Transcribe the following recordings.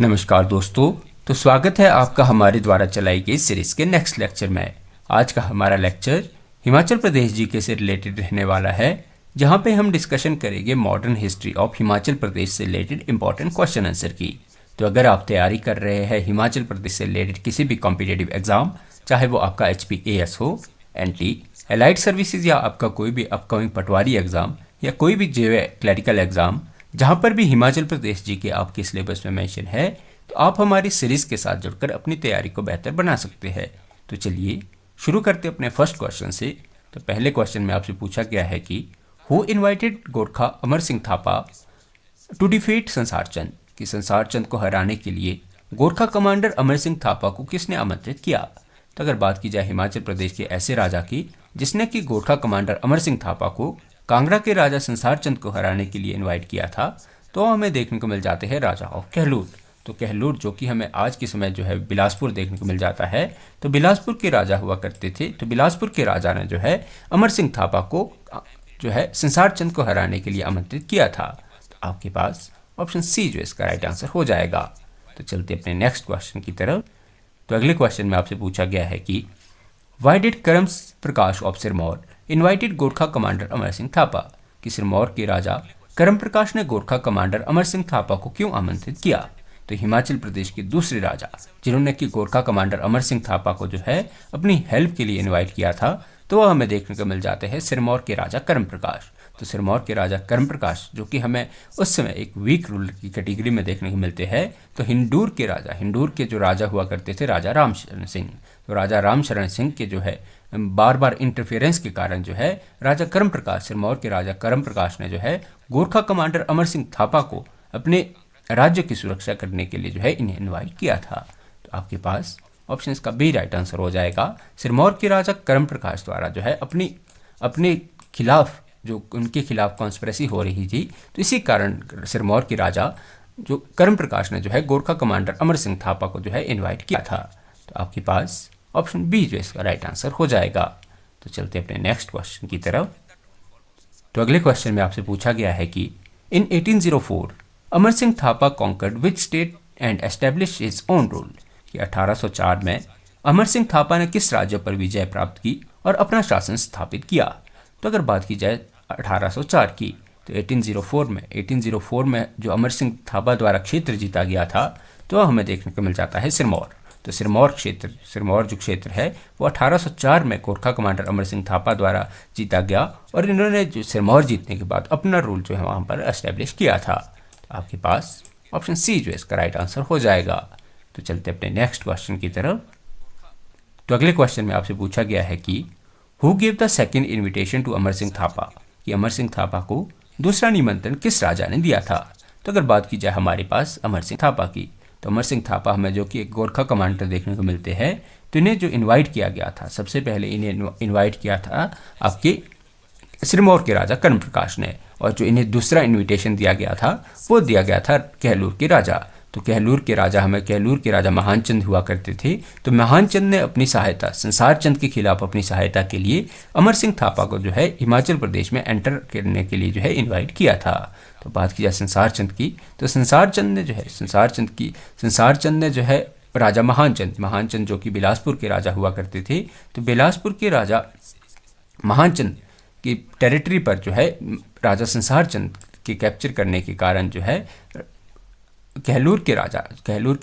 नमस्कार दोस्तों। तो स्वागत है आपका हमारे द्वारा चलाई गई सीरीज के नेक्स्ट लेक्चर में। आज का हमारा लेक्चर हिमाचल प्रदेश जीके से रिलेटेड रहने वाला है, जहां पे हम डिस्कशन करेंगे modern history of Himachal Pradesh से रिलेटेड इंपॉर्टेंट क्वेश्चन आंसर की। तो अगर आप तैयारी कर रहे हैं हिमाचल प्रदेश से रिलेटेड किसी भी कॉम्पिटेटिव एग्जाम, चाहे वो आपका HPAS हो, NT, एलाइड सर्विसेज या आपका कोई भी अपकमिंग पटवारी एग्जाम या कोई भी JA क्लरिकल एग्जाम, जहां पर भी हिमाचल प्रदेश जी के आपके सिलेबस में मेंशन है, तो आप हमारी सीरीज के साथ जुड़कर अपनी तैयारी को बेहतर बना सकते हैं। तो चलिए शुरू करते अपने फर्स्ट क्वेश्चन से। तो पहले क्वेश्चन में आपसे पूछा गया है कि who invited Gorkha Amar Singh Thapa to defeat Sansar Chand, कि संसार चंद को हराने के लिए गोरखा कमांडर अमर सिंह थापा को किसने आमंत्रित किया। तो अगर बात की जाए हिमाचल प्रदेश के ऐसे राजा की जिसने कि गोरखा कमांडर अमर सिंह थापा को कांगड़ा के राजा संसार चंद को हराने के लिए इनवाइट किया था, तो हमें देखने को मिल जाते हैं राजा ऑफ कहलूट। तो कहलूट जो कि हमें आज के समय जो है बिलासपुर देखने को मिल जाता है, तो बिलासपुर के राजा हुआ करते थे। तो बिलासपुर के राजा ने जो है अमर सिंह थापा को जो है संसार चंद को हराने के लिए आमंत्रित किया था। तो आपके पास ऑप्शन सी जो इसका राइट आंसर हो जाएगा। तो चलते अपने नेक्स्ट क्वेश्चन की तरफ। तो अगले क्वेश्चन में आपसे पूछा गया है कि why did Karam Prakash of Sirmaur invited Gorkha commander Amar Singh Thapa, कि सिरमौर के राजा करम प्रकाश ने गोरखा कमांडर अमर सिंह थापा को क्यों आमंत्रित किया। तो हिमाचल प्रदेश के दूसरे राजा जिन्होंने कि गोरखा कमांडर अमर सिंह थापा को जो है अपनी हेल्प के लिए इनवाइट किया था, तो वह हमें देखने को मिल जाते हैं सिरमौर के राजा करम प्रकाश। तो सिरमौर के राजा करम प्रकाश जो कि हमें उस समय एक वीक रूलर की कैटेगरी में देखने को मिलते हैं। तो हिंदूर के जो राजा हुआ करते थे राजा रामशरण सिंह। तो राजा रामशरण सिंह के जो है बार बार इंटरफेरेंस के कारण जो है राजा करम प्रकाश, सिरमौर के राजा करम प्रकाश ने जो है गोरखा कमांडर अमर सिंह थापा को अपने राज्य की सुरक्षा करने के लिए जो है इन्हें इनवाइट किया था। तो आपके पास ऑप्शन इसका बी राइट आंसर हो जाएगा। सिरमौर के राजा करम प्रकाश द्वारा जो है अपने खिलाफ जो उनके खिलाफ कॉन्स्पिरेसी हो रही थी, तो इसी कारण सिरमौर के राजा जो करम प्रकाश ने जो है गोरखा कमांडर अमर सिंह थापा को जो है इनवाइट किया था। तो आपके पास ऑप्शन बी जो इसका राइट आंसर हो जाएगा। तो चलते अपने नेक्स्ट क्वेश्चन की तरफ। तो अगले क्वेश्चन में आपसे पूछा गया है कि in 1804 Amar Singh Thapa conquered which state and establish his own rule, कि 1804 में अमर सिंह थापा ने किस राज्य पर विजय प्राप्त की और अपना शासन स्थापित किया। तो अगर बात की जाए 1804 की, तो 1804 में जो अमर सिंह थापा द्वारा क्षेत्र जीता गया था, तो हमें देखने को मिल जाता है सिरमौर। तो सिरमौर जो क्षेत्र है वो 1804 में गोरखा कमांडर अमर सिंह थापा द्वारा जीता गया, और इन्होंने जो सिरमौर जीतने के बाद अपना रूल जो है वहाँ पर एस्टेब्लिश किया था। तो आपके पास ऑप्शन सी जो इसका राइट आंसर हो जाएगा। तो चलते अपने नेक्स्ट क्वेश्चन की तरफ। तो अगले क्वेश्चन में आपसे पूछा गया है कि who give the second invitation to Amar Singh Thapa, कि अमर सिंह थापा को दूसरा निमंत्रण किस राजा ने दिया था। तो अगर बात की जाए हमारे पास अमर सिंह थापा की, तो अमर सिंह थापा हमें जो कि एक गोरखा कमांडर देखने को मिलते हैं, तो इन्हें जो इनवाइट किया गया था, सबसे पहले इन्हें इनवाइट किया था आपके सिरमौर के राजा कर्ण प्रकाश ने, और जो इन्हें दूसरा इनविटेशन दिया गया था वो दिया गया था कहलूर के राजा। तो कहलूर के राजा महानचंद हुआ करते थे। तो महानचंद ने अपनी सहायता संसार चंद के खिलाफ अपनी सहायता के लिए अमर सिंह थापा को जो है हिमाचल प्रदेश में एंटर करने के लिए जो है इनवाइट किया था। तो बात की जाए संसार चंद की, तो संसार चंद ने जो है राजा महानचंद जो कि बिलासपुर के राजा हुआ करते थे, तो बिलासपुर के राजा महानचंद की टेरिटरी पर जो है राजा संसार चंद के कैप्चर करने के कारण जो है कहलूर के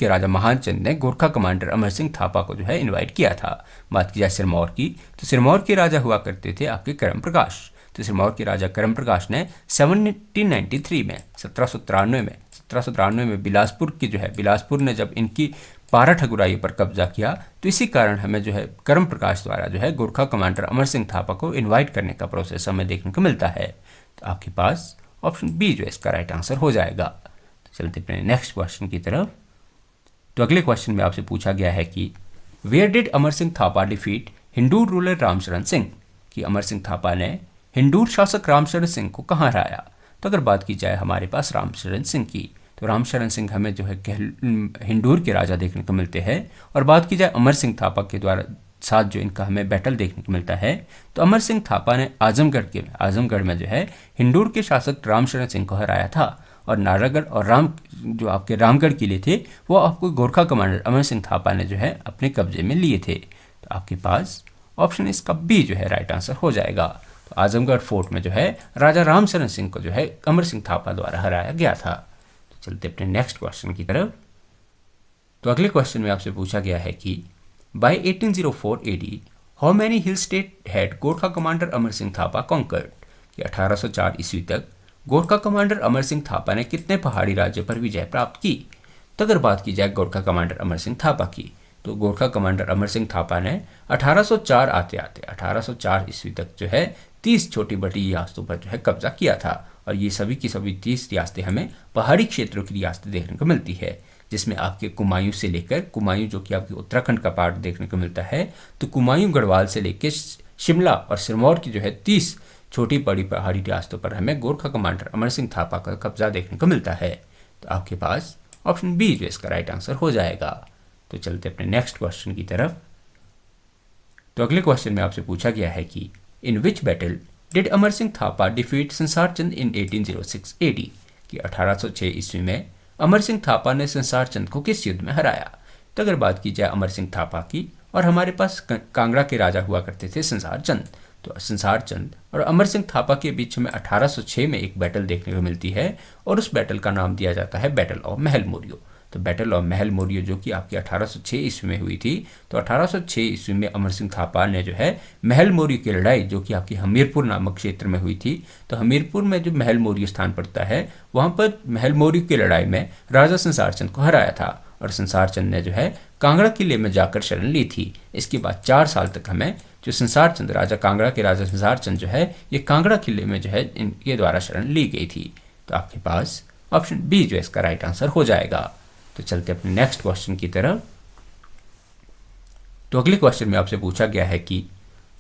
राजा महानचंद ने गोरखा कमांडर अमर सिंह थापा को जो है इनवाइट किया था। बात की जाए सिरमौर की, तो सिरमौर के राजा हुआ करते थे आपके करम प्रकाश। तो सिरमौर के राजा करम प्रकाश ने 1793 में बिलासपुर ने जब इनकी पारा ठकुराई पर कब्जा किया, तो इसी कारण हमें जो है करम प्रकाश द्वारा जो है गोरखा कमांडर अमर सिंह थापा को इनवाइट करने का प्रोसेस हमें देखने को मिलता है। तो आपके पास ऑप्शन बी जो इसका राइट आंसर हो जाएगा। तो चलते अपने नेक्स्ट क्वेश्चन की तरफ। तो अगले क्वेश्चन में आपसे पूछा गया है कि where did Amar Singh Thapa defeat Hindu ruler Ramsharan Singh, कि अमर सिंह थापा ने हिंदू शासक रामशरण सिंह को कहाँ हराया। तो अगर बात की जाए हमारे पास रामशरण सिंह की, तो रामशरण सिंह हमें जो है हिंदूर के राजा देखने को मिलते हैं। और बात की जाए अमर सिंह थापा के द्वारा साथ जो इनका हमें बैटल देखने को मिलता है, तो अमर सिंह थापा ने आजमगढ़ में जो है हिंदूर के शासक रामशरण सिंह को हराया था, और नारागढ़ और जो आपके रामगढ़ किले थे वो आपको गोरखा कमांडर अमर सिंह थापा ने जो है अपने कब्जे में लिए थे। तो आपके पास ऑप्शन इसका बी जो है राइट आंसर हो जाएगा। तो आजमगढ़ फोर्ट में जो है राजा रामचरण सिंह को जो है अमर सिंह थापा द्वारा हराया गया था। तो चलते अपने नेक्स्ट क्वेश्चन की तरफ। तो अगले क्वेश्चन में आपसे पूछा गया है कि by 1804 AD how many hill state had Gorkha commander Amar Singh Thapa conquered, कि 1804 ईस्वी तक गोरखा कमांडर अमर सिंह थापा ने कितने पहाड़ी राज्यों पर विजय प्राप्त की। तो अगर बात की जाए गोरखा कमांडर अमर सिंह थापा की, तो गोरखा कमांडर अमर सिंह थापा ने 1804 आते आते 1804 ईस्वी तक जो है 30 छोटी बड़ी रियासतों पर जो है कब्जा किया था। और ये सभी की सभी 30 रियासतें हमें पहाड़ी क्षेत्रों की रियासतें देखने को मिलती है, जिसमें आपके कुमायूं से लेकर, कुमायूं जो कि आपके उत्तराखंड का पार्ट देखने को मिलता है, तो कुमायूं गढ़वाल से लेकर शिमला और सिरमौर की जो है 30 छोटी बड़ी पहाड़ी रियासतों पर हमें गोरखा कमांडर अमर सिंह थापा का कब्जा देखने को मिलता है। तो आपके पास ऑप्शन बी जो इसका राइट आंसर हो जाएगा। तो चलते अपने नेक्स्ट क्वेश्चन की तरफ। तो अगले क्वेश्चन में आपसे पूछा गया है कि in which battle did Amar Singh Thapa defeat Sansar Chand in 1806 AD, कि 1806 ईस्वी में अमर सिंह थापा ने संसार चंद को किस युद्ध में हराया। तो अगर बात की जाए अमर सिंह थापा की, और हमारे पास कांगड़ा के राजा हुआ करते थे संसार चंद, तो संसार चंद और अमर सिंह थापा के बीच में 1806 में एक बैटल देखने को मिलती है, और उस बैटल का नाम दिया जाता है बैटल ऑफ महल मोरियो। तो बैटल ऑफ महल मोरियो जो कि आपकी 1806 ईस्वी में हुई थी, तो 1806 ईस्वी में अमर सिंह थापा ने जो है महल मोरियो की लड़ाई जो कि आपकी हमीरपुर नामक क्षेत्र में हुई थी, तो हमीरपुर में जो महल मोरियो स्थान पड़ता है वहाँ पर महल मोरियो की लड़ाई में राजा संसार चंद को हराया था, और संसार चंद ने जो है कांगड़ा किले में जाकर शरण ली थी। इसके बाद 4 साल तक हमें जो संसार चंद राजा कांगड़ा के राजा संसार चंद जो है ये कांगड़ा किले में जो है इनके द्वारा शरण ली गई थी। तो आपके पास ऑप्शन बी जो इसका राइट आंसर हो जाएगा। तो चलते अपने नेक्स्ट क्वेश्चन की तरफ। तो अगले क्वेश्चन में आपसे पूछा गया है कि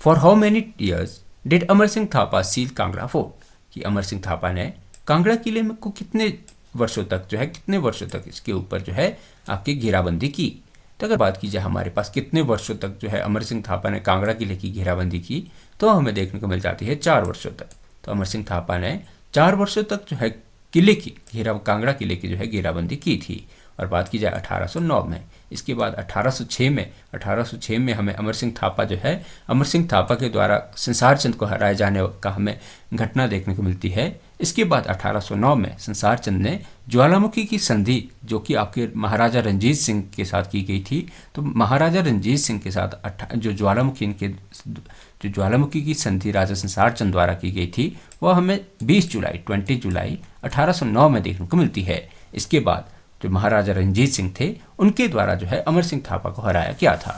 for how many years did Amar Singh Thapa seal Kangra fort, कि अमर सिंह थापा ने कांगड़ा किले में को कितने वर्षों तक जो है कितने वर्षों तक इसके ऊपर जो है आपकी घेराबंदी की। तो अगर बात की जाए हमारे पास कितने वर्षों तक जो है अमर सिंह थापा ने कांगड़ा किले की घेराबंदी की, तो हमें देखने को मिल जाती है 4 वर्षों तक। तो अमर सिंह थापा ने 4 वर्षों तक जो है किले की कांगड़ा किले की जो है घेराबंदी की थी। और बात की जाए 1809 में, इसके बाद 1806 में हमें अमर सिंह थापा जो है अमर सिंह थापा के द्वारा संसार चंद को हराए जाने का हमें घटना देखने को मिलती है। इसके बाद 1809 में संसार चंद ने ज्वालामुखी की संधि जो कि आपके महाराजा रंजीत सिंह के साथ की गई थी, तो महाराजा रंजीत सिंह के साथ जो ज्वालामुखी की संधि राजा संसार चंद द्वारा की गई थी वह हमें 20 जुलाई 1809 में देखने को मिलती है। इसके बाद जो महाराजा रंजीत सिंह थे उनके द्वारा जो है अमर सिंह थापा को हराया गया था।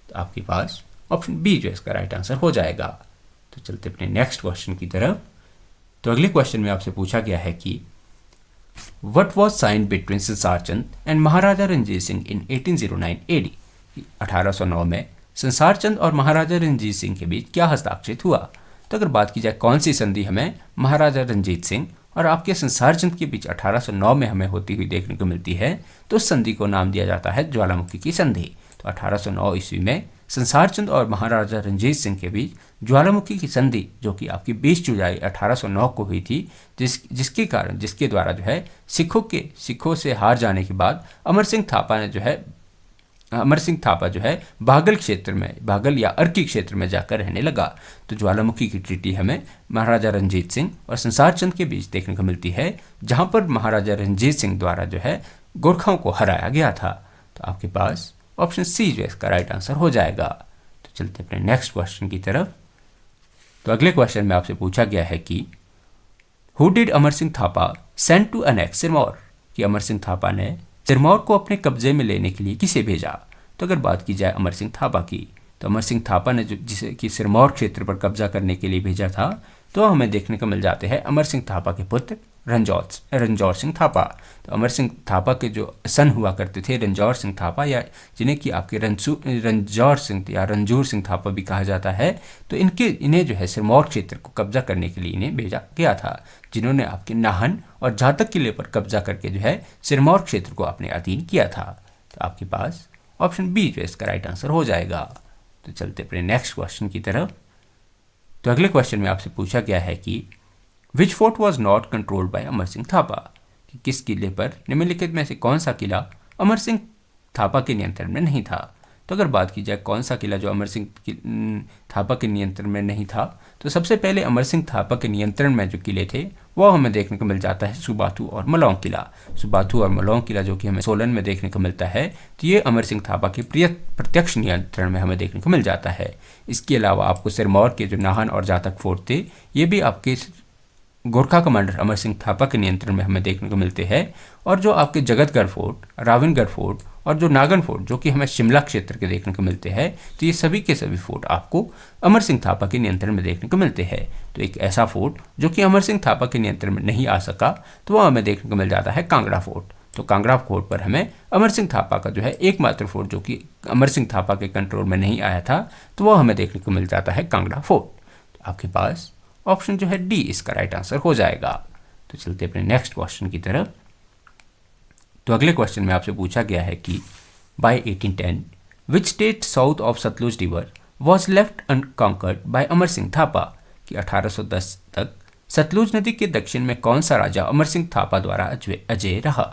तो आपके पास ऑप्शन बी जो इसका राइट आंसर हो जाएगा। तो चलते अपने नेक्स्ट क्वेश्चन की तरफ। तो अगले क्वेश्चन में आपसे पूछा गया है कि what was sign between Sansar Chand and Maharaja Ranjit Singh in 1809 AD, 1809 में संसार चंद और महाराजा रंजीत सिंह के बीच क्या हस्ताक्षरित हुआ। तो अगर बात की जाए कौन सी संधि हमें महाराजा रंजीत सिंह और आपके संसार चंद के बीच 1809 में हमें होती हुई देखने को मिलती है, तो उस संधि को नाम दिया जाता है ज्वालामुखी की संधि। तो 1809 ईस्वी में संसार चंद और महाराजा रंजीत सिंह के बीच ज्वालामुखी की संधि जो कि आपकी 20 जुलाई 1809 को हुई थी, जिसके द्वारा जो है सिखों से हार जाने के बाद अमर सिंह थापा जो है बागल या अर्की क्षेत्र में जाकर रहने लगा। तो ज्वालामुखी की ट्रीटी हमें महाराजा रंजीत सिंह और संसार चंद के बीच देखने को मिलती है, जहां पर महाराजा रंजीत सिंह द्वारा जो है गोरखाओं को हराया गया था। तो आपके पास ऑप्शन सी जो इसका राइट आंसर हो जाएगा। तो चलते अपने नेक्स्ट क्वेश्चन की तरफ। तो अगले क्वेश्चन में आपसे पूछा गया है कि who did Amar Singh Thapa send to annex Sirmaur, कि अमर सिंह थापा ने सिरमौर को अपने कब्जे में लेने के लिए किसे भेजा। तो अगर बात की जाए अमर सिंह थापा की, तो अमर सिंह थापा ने जिसे कि सिरमौर क्षेत्र पर कब्जा करने के लिए भेजा था, तो हमें देखने को मिल जाते हैं अमर सिंह थापा के पुत्र रंजौर सिंह थापा। तो अमर सिंह थापा के जो सन हुआ करते थे रंजौर सिंह थापा, या जिन्हें कि आपके रंजौर सिंह या रंजूर सिंह थापा भी कहा जाता है, तो इन्हें जो है सिरमौर क्षेत्र को कब्जा करने के लिए इन्हें भेजा गया था, जिन्होंने आपके नाहन और जातक किले पर कब्जा करके जो है सिरमौर क्षेत्र को अपने अधीन किया था। तो आपके पास ऑप्शन बी जो इसका राइट आंसर हो जाएगा। तो चलते अपने नेक्स्ट क्वेश्चन की तरफ। तो अगले क्वेश्चन में आपसे पूछा गया है कि which fort was not controlled by Amar Singh Thapa, कि किस किले पर निम्नलिखित में से कौन सा किला अमर सिंह थापा के नियंत्रण में नहीं था। तो अगर बात की जाए कौन सा किला जो अमर सिंह थापा के नियंत्रण में नहीं था, तो सबसे पहले अमर सिंह थापा के नियंत्रण में जो किले थे वो हमें देखने को मिल जाता है सुबाथू और मलौंग किला। सुबाथू और मलौंग किला जो कि हमें सोलन में देखने को मिलता है, तो ये अमर सिंह थापा के प्रत्यक्ष नियंत्रण में हमें देखने को मिल जाता है। इसके अलावा आपको सिरमौर के जो नाहन और जातक फोर्ट थे, ये भी आपके गोरखा कमांडर अमर सिंह थापा के नियंत्रण में हमें देखने को मिलते हैं। और जो आपके जगतगढ़ फोर्ट, रावणगढ़ फोर्ट और जो नागन फोर्ट जो कि हमें शिमला क्षेत्र के देखने को मिलते हैं, तो ये सभी के सभी फोर्ट आपको अमर सिंह थापा के नियंत्रण में देखने को मिलते हैं। तो एक ऐसा फोर्ट जो कि अमर सिंह थापा के नियंत्रण में नहीं आ सका, तो वह हमें देखने को मिल जाता है कांगड़ा फोर्ट। तो कांगड़ा फोर्ट पर हमें अमर सिंह थापा का जो है एकमात्र फोर्ट जो कि अमर सिंह थापा के कंट्रोल में नहीं आया था, तो वह हमें देखने को मिल जाता है कांगड़ा फोर्ट। तो आपके पास ऑप्शन जो है डी इसका राइट आंसर हो जाएगा। तो चलते अपने नेक्स्ट क्वेश्चन की तरफ। तो अगले क्वेश्चन में आपसे पूछा गया है कि by 1810 which state south of Sutlej river was left unconquered by Amar Singh Thapa, कि 1810 तक सतलुज नदी के दक्षिण में कौन सा राजा अमर सिंह थापा द्वारा अजय रहा।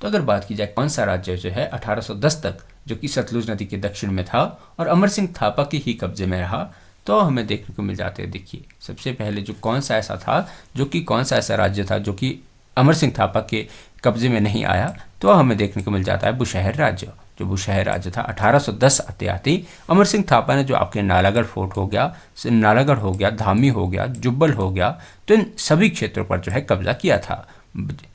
तो अगर बात की जाए कौन सा राज्य जो है 1810 तक जो कि सतलुज नदी के दक्षिण में था और अमर सिंह थापा के ही कब्जे में रहा, तो हमें देखने को मिल जाते हैं। देखिए सबसे पहले जो कौन सा ऐसा था जो कि कौन सा ऐसा राज्य था जो कि अमर सिंह थापा के कब्जे में नहीं आया, तो हमें देखने को मिल जाता है बुशहर राज्य। जो बुशहर राज्य था 1810 आते आते अमर सिंह थापा ने जो आपके नालागढ़ फोर्ट हो गया, नालागढ़ हो गया, धामी हो गया, जुब्बल हो गया, तो इन सभी क्षेत्रों पर जो है कब्जा किया था।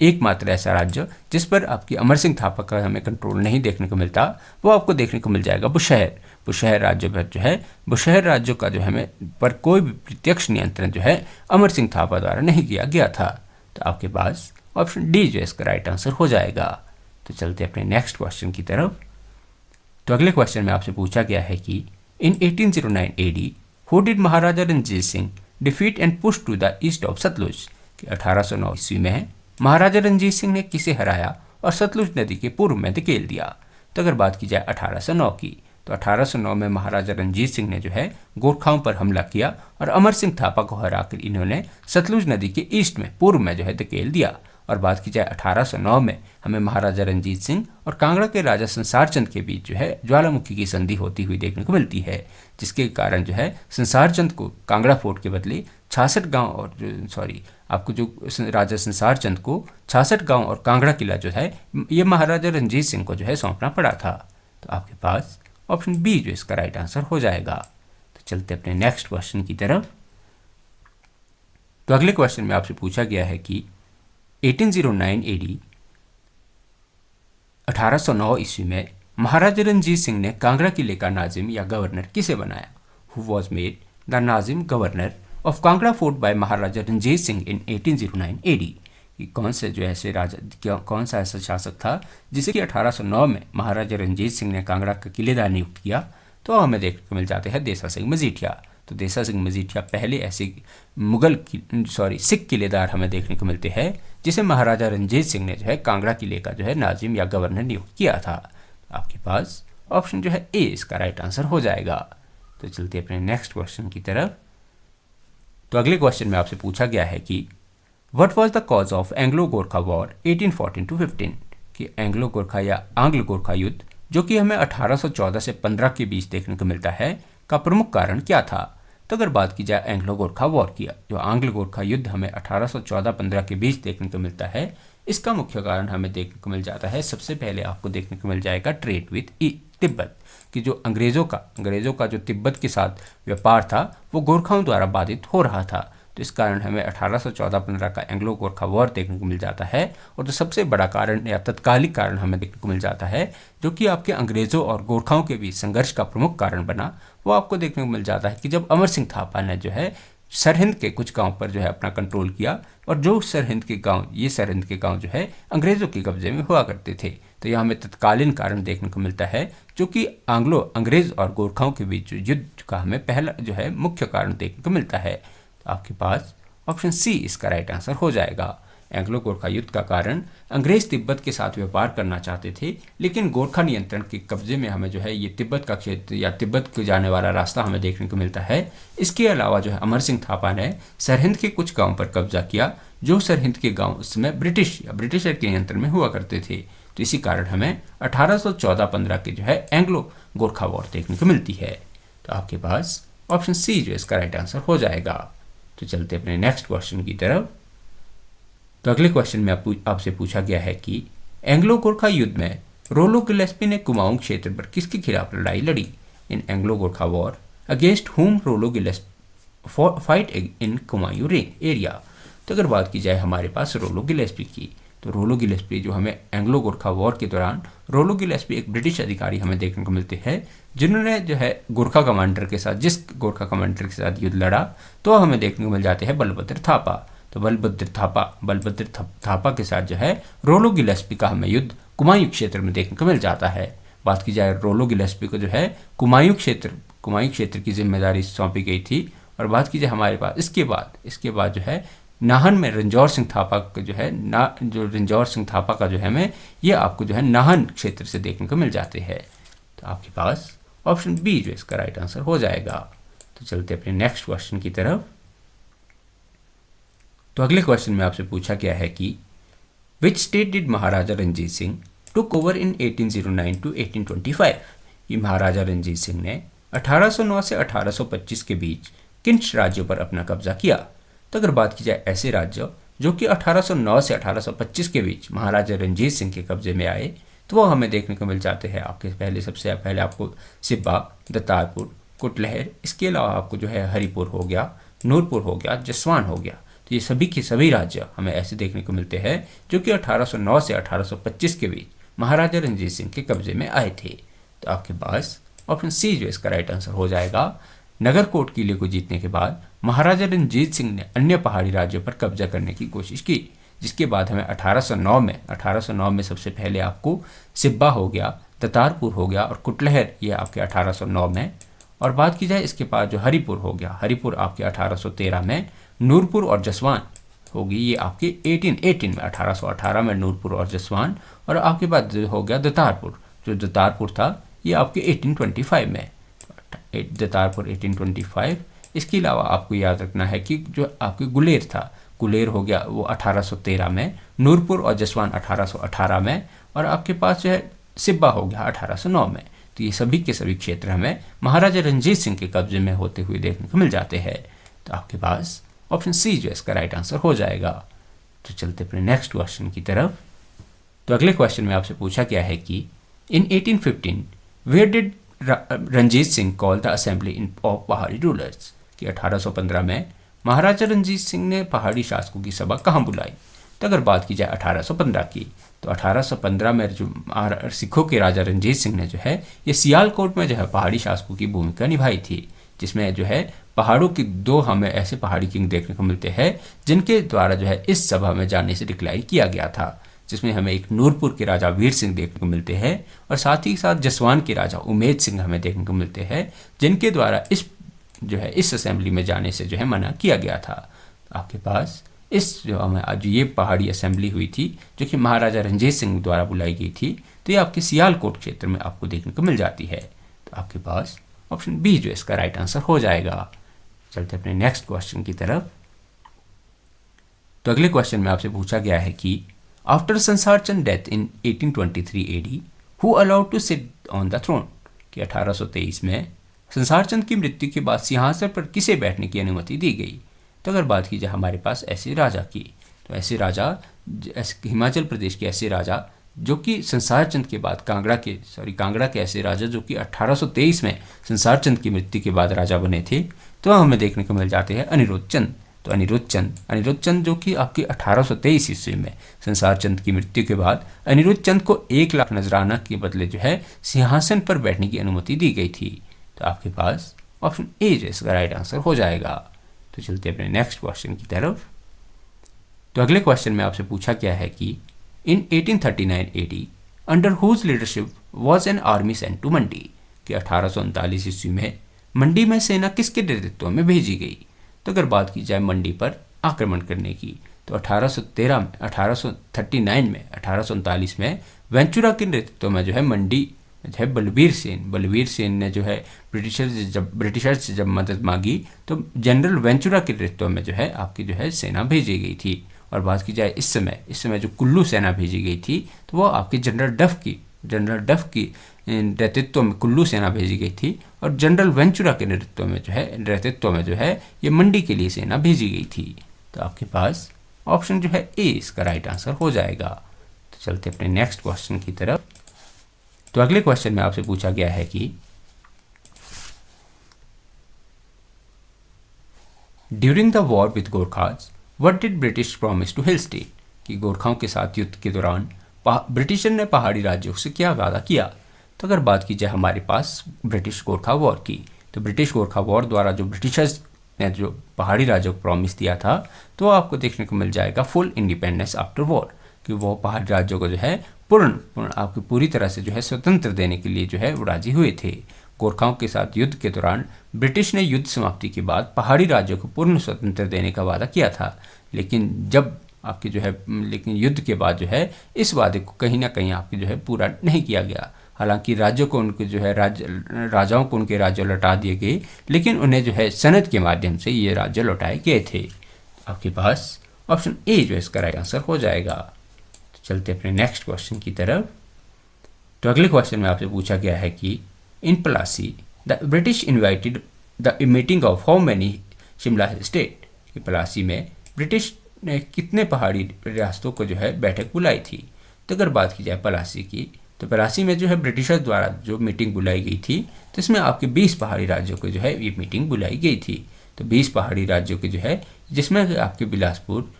एकमात्र ऐसा राज्य जिस पर आपकी अमर सिंह थापा का हमें कंट्रोल नहीं देखने को मिलता, वो आपको देखने को मिल जाएगा बुशहर। बुशहर राज्य पर जो है बुशहर राज्य का जो हमें पर कोई भी प्रत्यक्ष नियंत्रण जो है अमर सिंह थापा द्वारा नहीं किया गया था। तो आपके पास ऑप्शन डी जो इसका राइट आंसर हो जाएगा। तो चलते अपने नेक्स्ट क्वेश्चन की तरफ। तो अगले क्वेश्चन में आपसे पूछा गया है कि in 1809 AD who did Maharaja Ranjit Singh defeat and push to the east of Sutlej, कि 1809 ईस्वी में महाराजा रणजीत सिंह ने किसे हराया और सतलुज नदी के पूर्व में धकेल दिया। तो अगर बात की जाए 1809 की, तो 1809 में महाराजा रणजीत सिंह ने जो है गोरखाओं पर हमला किया और अमर सिंह थापा को हराकर इन्होंने सतलुज नदी के ईस्ट में पूर्व में जो है धकेल दिया। और बात की जाए 1809 में हमें महाराजा रणजीत सिंह और कांगड़ा के राजा संसार चंद के बीच जो है ज्वालामुखी की संधि होती हुई देखने को मिलती है, जिसके कारण जो है संसार चंद को कांगड़ा फोर्ट के बदले 66 गांव और आपको जो राजा संसार चंद को 66 गांव और कांगड़ा किला जो है ये महाराजा रणजीत सिंह को जो है सौंपना पड़ा था। तो आपके पास ऑप्शन बी जो इसका राइट आंसर हो जाएगा। तो चलते अपने नेक्स्ट क्वेश्चन की तरफ। तो अगले क्वेश्चन में आपसे पूछा गया है कि 1809 एडी 1809 ईस्वी में महाराजा रणजीत सिंह ने कांगड़ा किले का नाजिम या गवर्नर किसे बनाया। Who was made the nazim governor of Kangra fort by Maharaja Ranjit Singh in 1809 AD, कि कौन से जो ऐसे राजा कौन सा ऐसा शासक था जिसे कि 1809 में महाराजा रणजीत सिंह ने कांगड़ा का किलेदार नियुक्त किया। तो हमें देखने को मिल जाते हैं देसा सिंह मजीठिया। तो देसा सिंह मजीठिया पहले ऐसे सिख किलेदार हमें देखने को मिलते हैं जिसे महाराजा रणजीत सिंह ने जो है कांगड़ा किले का जो है नाजिम या गवर्नर नियुक्त किया था। आपके पास ऑप्शन जो है ए इसका राइट आंसर हो जाएगा। तो चलते अपने नेक्स्ट क्वेश्चन की तरफ। तो अगले क्वेश्चन में आपसे पूछा गया है कि what was the cause of Anglo Gorkha war 1814-15, कि एंग्लो गोरखा या आंग्ल गोरखा युद्ध जो कि हमें 1814 से 15 के बीच देखने को मिलता है का प्रमुख कारण क्या था। तो अगर बात की जाए एंग्लो गोरखा वॉर की, जो आंग्ल गोरखा युद्ध हमें 1814-15 के बीच देखने को मिलता है, इसका मुख्य कारण हमें देखने को मिल जाता है। सबसे पहले आपको देखने को मिल जाएगा ट्रेड विद तिब्बत, कि जो अंग्रेज़ों का जो तिब्बत के साथ व्यापार था वो गोरखाओं द्वारा बाधित हो रहा था। तो इस कारण हमें 1814-15 का एंग्लो गोरखा वॉर देखने को मिल जाता है। और जो सबसे बड़ा कारण या तत्कालिक कारण हमें देखने को मिल जाता है जो कि आपके अंग्रेज़ों और गोरखाओं के बीच संघर्ष का प्रमुख कारण बना, वो आपको देखने को मिल जाता है कि जब अमर सिंह थापा ने जो है सरहिंद के कुछ गांव पर जो है अपना कंट्रोल किया और जो सरहिंद के गांव जो है अंग्रेज़ों के कब्जे में हुआ करते थे। तो यह हमें तत्कालीन कारण देखने को मिलता है जो कि अंग्रेज़ और गोरखाओं के बीच युद्ध का हमें पहला जो है मुख्य कारण देखने को मिलता है। तो आपके पास ऑप्शन सी इसका राइट आंसर हो जाएगा। एंग्लो गोरखा युद्ध का कारण अंग्रेज तिब्बत के साथ व्यापार करना चाहते थे, लेकिन गोरखा नियंत्रण के कब्जे में हमें जो है ये तिब्बत का क्षेत्र या तिब्बत को जाने वाला रास्ता हमें देखने को मिलता है। इसके अलावा जो है अमर सिंह थापा ने सरहिंद के कुछ गांवों पर कब्जा किया, जो सरहिंद के गांव उस समय ब्रिटिश या ब्रिटिशर के नियंत्रण में हुआ करते थे। तो इसी कारण हमें 1814-15 के जो है एंग्लो गोरखा वॉर देखने को मिलती है। तो आपके पास ऑप्शन सी जो इसका राइट आंसर हो जाएगा। तो चलते अपने नेक्स्ट क्वेश्चन की तरफ। तो अगले क्वेश्चन में आपसे पूछा गया है कि एंग्लो गोरखा युद्ध में रोलो गिलेस्पी ने कुमाऊं क्षेत्र पर किसके खिलाफ लड़ाई लड़ी? In Anglo Gorkha war against whom Rollo Gillespie fight in Kumaon area. तो अगर बात की जाए हमारे पास रोलो गिलेस्पी की, तो रोलो गिलेस्पी जो हमें एंग्लो गोरखा वॉर के दौरान रोलो गिलेस्पी एक ब्रिटिश अधिकारी हमें देखने को मिलते हैं, जिन्होंने जो है गोरखा कमांडर के साथ जिस गोरखा कमांडर के साथ युद्ध लड़ा तो हमें देखने को मिल जाते हैं बलभद्र थापा। तो बलभद्र थापा के साथ जो है रोलो गिलेस्पी का हमें युद्ध कुमायूं क्षेत्र में देखने को मिल जाता है। बात की जाए रोलो गिलेस्पी को जो है कुमायूं क्षेत्र की जिम्मेदारी सौंपी गई थी। और बात की जाए हमारे पास इसके बाद जो है नाहन में रंजौर सिंह थापा का जो है रंजौर सिंह थापा का जो है हमें ये आपको जो है नाहन क्षेत्र से देखने को मिल जाते हैं। तो आपके पास ऑप्शन बी जो इसका राइट आंसर हो जाएगा। तो चलते अपने नेक्स्ट क्वेश्चन की तरफ। तो अगले क्वेश्चन में आपसे पूछा गया है कि which state did Maharaja Ranjit Singh took over in 1809 to 1825? ये महाराजा रणजीत सिंह ने 1809 से 1825 के बीच किन राज्यों पर अपना कब्जा किया? तो अगर बात की जाए ऐसे राज्य जो कि 1809 से 1825 के बीच महाराजा रणजीत सिंह के कब्जे में आए, तो वो हमें देखने को मिल जाते हैं। आपके सबसे पहले आपको सिब्बा, दतारपुर, कुटलहर, इसके अलावा आपको जो है हरिपुर हो गया, नूरपुर हो गया, जसवान हो गया। तो ये सभी के सभी राज्य हमें ऐसे देखने को मिलते हैं जो कि 1809 से 1825 के बीच महाराजा रणजीत सिंह के कब्जे में आए थे। तो आपके पास ऑप्शन सी जो इसका राइट आंसर हो जाएगा। नगरकोट किले को जीतने के बाद महाराजा रणजीत सिंह ने अन्य पहाड़ी राज्यों पर कब्जा करने की कोशिश की, जिसके बाद हमें 1809 में सबसे पहले आपको सिब्बा हो गया, दतारपुर हो गया और कुटलहर ये आपके 1809 में। और बात की जाए इसके बाद जो हरिपुर हो गया, हरिपुर आपके 1813 में, नूरपुर और जसवान होगी ये आपके 1818 में, 1818 में नूरपुर और जसवान। और आपके बाद हो गया दतारपुर, जो दतारपुर था ये आपके 1825 में, दतारपुर 1825। इसके अलावा आपको याद रखना है कि जो आपके गुलेर था, गुलेर हो गया वो 1813 में, नूरपुर और जसवान 1818 में, और आपके पास जो है सिब्बा हो गया 1809 में। तो ये सभी के सभी क्षेत्र हमें महाराजा रणजीत सिंह के कब्जे में होते हुए देखने को मिल जाते हैं। तो आपके पास ऑप्शन सी जो इसका राइट आंसर हो जाएगा। तो चलते अपने नेक्स्ट क्वेश्चन की तरफ। तो अगले क्वेश्चन में आपसे पूछा गया है कि in 1815 where did Ranjit Singh call the assembly in of pahari rulers? कि 1815 में महाराजा रणजीत सिंह ने पहाड़ी शासकों की सभा कहाँ बुलाई? तो अगर बात की जाए 1815 की, तो 1815 में जो सिखों के राजा रणजीत सिंह ने जो है ये सियालकोट में जो है पहाड़ी शासकों की भूमिका निभाई थी, जिसमें जो है पहाड़ों की दो हमें ऐसे पहाड़ी किंग देखने को मिलते हैं जिनके द्वारा जो है इस सभा में जाने से डिक्लाइन किया गया था, जिसमें हमें एक नूरपुर के राजा वीर सिंह देखने को मिलते हैं और साथ ही साथ जसवान के राजा उमेद सिंह हमें देखने को मिलते हैं, जिनके द्वारा इस असेंबली में जाने से जो है मना किया गया था। आपके पास जो ये पहाड़ी असेंबली हुई थी जो कि महाराजा रणजीत सिंह द्वारा बुलाई गई थी, तो ये आपके सियालकोट क्षेत्र में आपको देखने को मिल जाती है। तो आपके पास ऑप्शन बी जो इसका राइट आंसर हो जाएगा। चलते अपने नेक्स्ट क्वेश्चन की तरफ। तो अगले क्वेश्चन में आपसे पूछा गया है कि after Sansar Chand death in 1823 AD who allowed to sit on the throne? कि 1823 में संसार चंद की मृत्यु के बाद सिंहासन पर किसे बैठने की अनुमति दी गई? तो अगर बात की जाए हमारे पास ऐसे राजा की, तो ऐसे राजा हिमाचल प्रदेश के ऐसे राजा जो कि संसार चंद के बाद कांगड़ा के ऐसे राजा जो कि 1823 में संसार चंद की मृत्यु के बाद राजा बने थे, तो हमें देखने को मिल जाते हैं अनिरुद्ध चंद। तो अनिरुद्ध चंद जो कि आपकी 1823 ईस्वी में संसार चंद की मृत्यु के बाद अनिरुद्ध चंद को 1 लाख नजराना के बदले जो है सिंहासन पर बैठने की अनुमति दी गई थी। तो आपके पास ऑप्शन ए जो इसका राइट आंसर हो जाएगा। तो चलते अपने नेक्स्ट क्वेश्चन की तरफ। तो अगले क्वेश्चन में आपसे पूछा गया है कि in 1839 AD under whose leadership was an army sent to Mandi? कि 1839 ईस्वी में मंडी में सेना किसके नेतृत्व में भेजी गई? तो अगर बात की जाए मंडी पर आक्रमण करने की, तो 1813 में, 1839 में, 1839 में वेंचुरा के नेतृत्व में जो है मंडी जो है बलबीर सेन ने जो है ब्रिटिशर्स से जब मदद मांगी तो जनरल वेंचुरा के नेतृत्व में जो है आपकी जो है सेना भेजी गई थी। और बात की जाए इस समय जो कुल्लू सेना भेजी गई थी तो वो आपकी जनरल डफ की नेतृत्व में कुल्लू सेना भेजी गई थी, और जनरल वेंचुरा के नेतृत्व में जो है ये मंडी के लिए सेना भेजी गई थी। तो आपके पास ऑप्शन जो है ए इसका राइट आंसर हो जाएगा। तो चलते अपने नेक्स्ट क्वेश्चन की तरफ। तो अगले क्वेश्चन में आपसे पूछा गया है कि during the war with Gorkhas what did British promise to hill state, कि गोरखाओं के साथ युद्ध के दौरान ब्रिटिशर ने पहाड़ी राज्यों से क्या वादा किया। तो अगर बात की जाए हमारे पास ब्रिटिश गोरखा वॉर की, तो ब्रिटिश गोरखा वॉर द्वारा जो ब्रिटिशर्स ने जो पहाड़ी राज्यों को प्रॉमिस दिया था तो आपको देखने को मिल जाएगा फुल इंडिपेंडेंस आफ्टर वॉर, कि वो पहाड़ी राज्यों को जो है पूर्ण आपकी पूरी तरह से जो है स्वतंत्र देने के लिए जो है वो राजी हुए थे। गोरखाओं के साथ युद्ध के दौरान ब्रिटिश ने युद्ध समाप्ति के बाद पहाड़ी राज्यों को पूर्ण स्वतंत्र देने का वादा किया था, लेकिन युद्ध के बाद जो है इस वादे को कहीं ना कहीं आपके जो है पूरा नहीं किया गया। हालांकि राज्यों को उनके जो है राजाओं को उनके राज्य लौटा दिए गए, लेकिन उन्हें जो है सनद के माध्यम से ये राज्य लौटाए गए थे। आपके पास ऑप्शन ए जो इसका राइट आंसर हो जाएगा। तो चलते अपने नेक्स्ट क्वेश्चन की तरफ। तो अगले क्वेश्चन में आपसे पूछा गया है कि in Palasi the British invited the meeting of how many Shimla hill state, कि पलासी में ब्रिटिश ने कितने पहाड़ी रियासतों को जो है बैठक बुलाई थी। तो अगर बात की जाए पलासी की, तो पलासी में जो है ब्रिटिशर्स द्वारा जो मीटिंग बुलाई गई थी तो इसमें आपके 20 पहाड़ी राज्यों को जो है ये मीटिंग बुलाई गई थी। तो 20 पहाड़ी राज्यों के जो है जिसमें आपके बिलासपुर,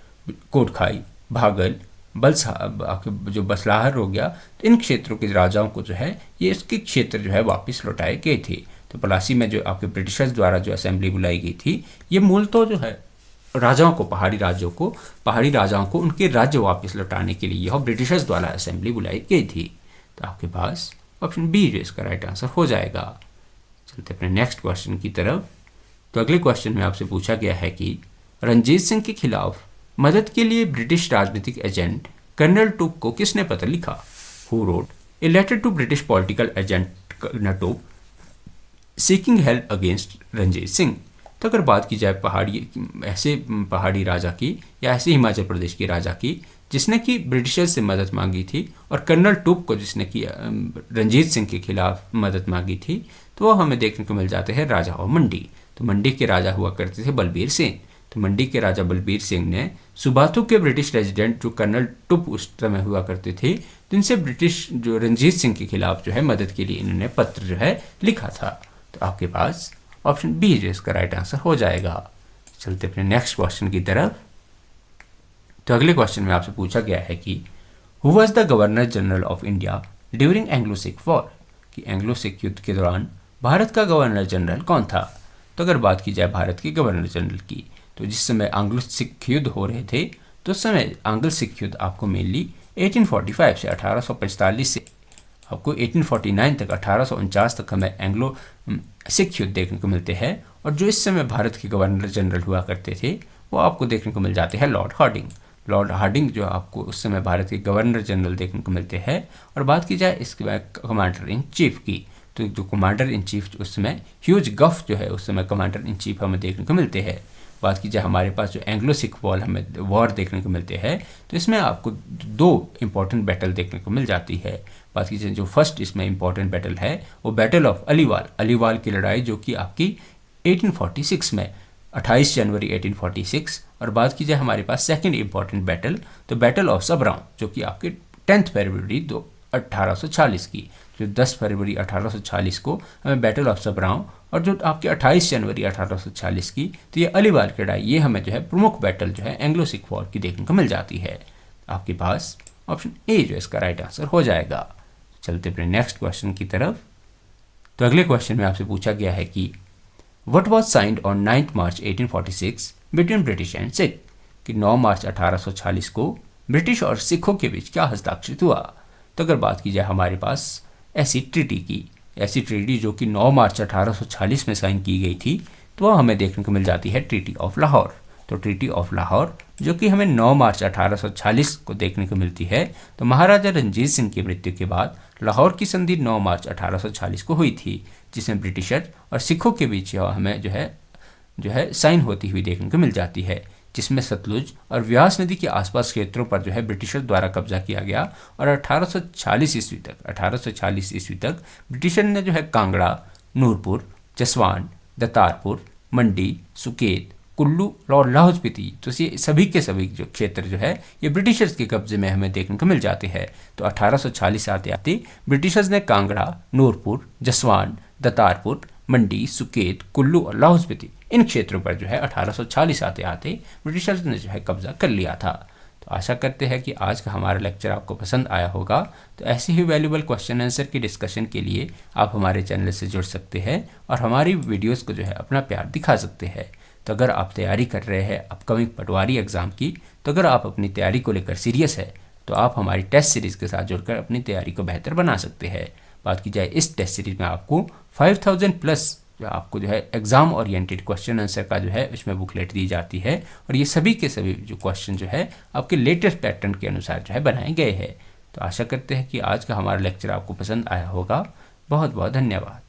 कोटखाई, भागल, आपके जो बसलाहर हो गया, तो इन क्षेत्रों के राजाओं को जो है ये इसके क्षेत्र जो है वापस लौटाए गए थे। तो पलासी में जो आपके ब्रिटिशर्स द्वारा जो असेंबली बुलाई गई थी ये मूलतः जो है राजाओं को, पहाड़ी राजाओं को उनके राज्य वापस लौटाने के लिए यह ब्रिटिशर्स द्वारा असेंबली बुलाई गई थी। तो आपके पास ऑप्शन बी जो इसका राइट आंसर हो जाएगा। चलते अपने नेक्स्ट क्वेश्चन की तरफ। तो अगले क्वेश्चन में आपसे पूछा गया है कि रंजीत सिंह के खिलाफ मदद के लिए ब्रिटिश राजनीतिक एजेंट कर्नल टूप को किसने पत्र लिखा। Who wrote a letter to British political agent colonel Toop seeking help against Ranjit Singh. तो अगर बात की जाए ऐसे पहाड़ी राजा की या ऐसे हिमाचल प्रदेश के राजा की जिसने कि ब्रिटिशर्स से मदद मांगी थी, और कर्नल टूप को जिसने कि रंजीत सिंह के खिलाफ मदद मांगी थी, तो वो हमें देखने को मिल जाते हैं राजा और मंडी। तो मंडी के राजा हुआ करते थे बलबीर सिंह। तो मंडी के राजा बलबीर सिंह ने सुबाथु के ब्रिटिश रेजिडेंट जो कर्नल टूप उस समय हुआ करते थे, जिनसे ब्रिटिश जो रंजीत सिंह के खिलाफ जो है मदद के लिए इन्होंने पत्र जो है लिखा था। तो आपके पास ऑप्शन बी जो इसका राइट आंसर हो जाएगा। चलते अपने नेक्स्ट क्वेश्चन की तरफ। तो अगले क्वेश्चन में आपसे पूछा गया है कि who was the governor general of India during Anglo Sikh war, कि एंग्लो सिख युद्ध के दौरान भारत का गवर्नर जनरल कौन था। तो अगर बात की जाए भारत के गवर्नर जनरल की, तो जिस समय आंग्लो सिख युद्ध हो रहे थे तो उस समय आंग्लो सिख युद्ध आपको मेनली 1845 से 1845 से आपको 1849 तक 1849 तक हमें एंग्लो सिख युद्ध देखने को मिलते हैं। और जो इस समय भारत के गवर्नर जनरल हुआ करते थे वो आपको देखने को मिल जाते हैं लॉर्ड हार्डिंग जो आपको उस समय भारत के गवर्नर जनरल देखने को मिलते हैं। और बात की जाए इसके बाद कमांडर इन चीफ की, तो जो कमांडर इन चीफ उस समय ह्यूज गफ जो है उस समय कमांडर इन चीफ हमें देखने को मिलते हैं। बात की जाए हमारे पास जो एंग्लो सिख वॉर देखने को मिलते हैं, तो इसमें आपको 2 इंपॉर्टेंट बैटल देखने को मिल जाती है। बात की जाए जो फर्स्ट इसमें इंपॉर्टेंट बैटल है वो बैटल ऑफ अलीवाल की लड़ाई, जो कि आपकी 1846 में 28 जनवरी 1846। और बात की जाए हमारे पास सेकंड इंपॉर्टेंट बैटल, तो बैटल ऑफ सबराउं, जो कि आपके 10 फरवरी 1846 की, जो 10 फरवरी 1846 को हमें बैटल ऑफ सबराउं, और जो आपके 28 जनवरी 1846 की, तो ये अलीवाल की लड़ाई, ये हमें जो है प्रमुख बैटल जो है एंग्लो सिख वॉर की देखने को मिल जाती है। आपके पास ऑप्शन ए जो इसका राइट आंसर हो जाएगा। चलते अपने नेक्स्ट क्वेश्चन की तरफ। तो अगले क्वेश्चन में आपसे पूछा गया है कि what was signed on 9 March 1846 between British and Sikh, कि 9 मार्च 1846 को ब्रिटिश और सिखों के बीच क्या हस्ताक्षरित हुआ। तो अगर बात की जाए हमारे पास ऐसी ट्रीटी जो कि 9 मार्च 1846 में साइन की गई थी, तो वह हमें देखने को मिल जाती है ट्रीटी ऑफ लाहौर। तो ट्रीटी ऑफ लाहौर जो कि हमें 9 मार्च 1846 को देखने को मिलती है। तो महाराजा रंजीत सिंह की मृत्यु के बाद लाहौर की संधि 9 मार्च 1846 को हुई थी, जिसमें ब्रिटिशर और सिखों के बीच हमें जो है साइन होती हुई देखने को मिल जाती है, जिसमें सतलुज और व्यास नदी के आसपास क्षेत्रों पर जो है ब्रिटिशर द्वारा कब्जा किया गया। और 1840 ईस्वी तक ब्रिटिशर ने जो है कांगड़ा, नूरपुर, जसवान, दतारपुर, मंडी, सुकेत, कुल्लू और लाहौल स्पीति, तो ये सभी के सभी जो क्षेत्र जो है ये ब्रिटिशर्स के कब्जे में हमें देखने को मिल जाते हैं। तो 1840 आते आते ब्रिटिशर्स ने कांगड़ा, नूरपुर, जसवान, दतारपुर, मंडी, सुकेत, कुल्लू और लाहौल स्पीति इन क्षेत्रों पर जो है 1840 आते आते ब्रिटिशर्स ने जो है कब्जा कर लिया था। तो आशा करते हैं कि आज का हमारा लेक्चर आपको पसंद आया होगा। तो ऐसे ही वैल्यूबल क्वेश्चन आंसर की डिस्कशन के लिए आप हमारे चैनल से जुड़ सकते हैं और हमारी वीडियोस को जो है अपना प्यार दिखा सकते हैं। तो अगर आप तैयारी कर रहे हैं अपकमिंग पटवारी एग्ज़ाम की, तो अगर आप अपनी तैयारी को लेकर सीरियस है तो आप हमारी टेस्ट सीरीज़ के साथ जुड़कर अपनी तैयारी को बेहतर बना सकते हैं। बात की जाए इस टेस्ट सीरीज़ में आपको 5000 प्लस जो आपको जो है एग्जाम ओरिएंटेड क्वेश्चन आंसर का जो है उसमें बुकलेट दी जाती है, और ये सभी के सभी जो क्वेश्चन जो है आपके लेटेस्ट पैटर्न के अनुसार जो है बनाए गए हैं। तो आशा करते हैं कि आज का हमारा लेक्चर आपको पसंद आया होगा। बहुत बहुत धन्यवाद।